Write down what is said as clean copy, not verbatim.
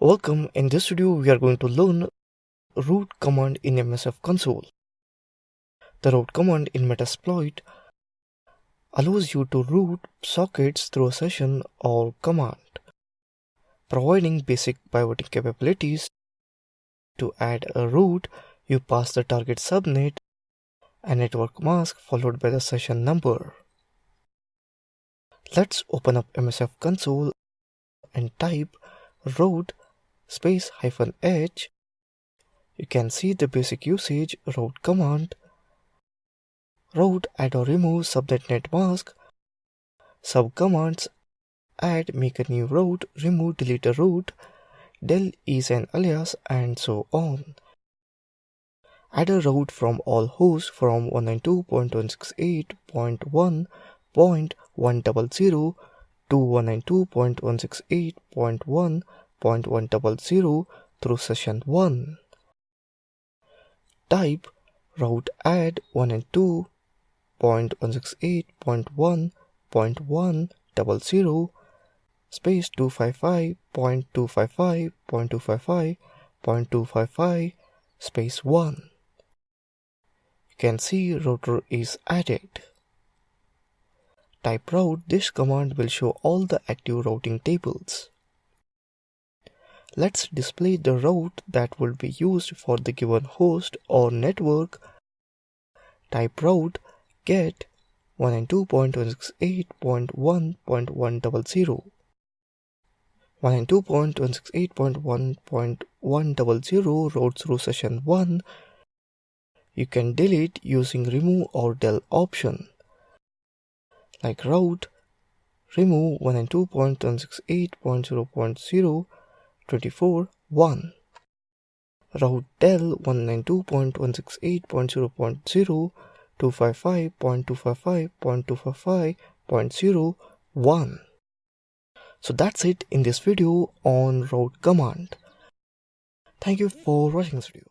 Welcome. In this video we are going to learn root command in MSF console. The root command in Metasploit allows you to root sockets through a session or command, providing basic pivoting capabilities. To add a root, you pass the target subnet and network mask followed by the session number. Let's open up MSF console and type root --h. You can see the basic usage: root command, root add or remove subnet net mask, subcommands add, make a new root, remove, delete a root, del is an alias, and so on. Add a root from all hosts from 192.168.1.100 to 192.168.1.100 through session 1. Type route add 192.168.1.100 space 255.255.255.255 space 1. You can see router is added. Type route. This command will show all the active routing tables. Let's display the route that will be used for the given host or network. Type route get 192.168.1.100. 192.168.1.100 routes through session 1. You can delete using remove or del option. Like route remove 192.168.0.0 24 1. Route del 192.168.0.0 255.255.255.0 So that's it in this video on route command. Thank you for watching this video.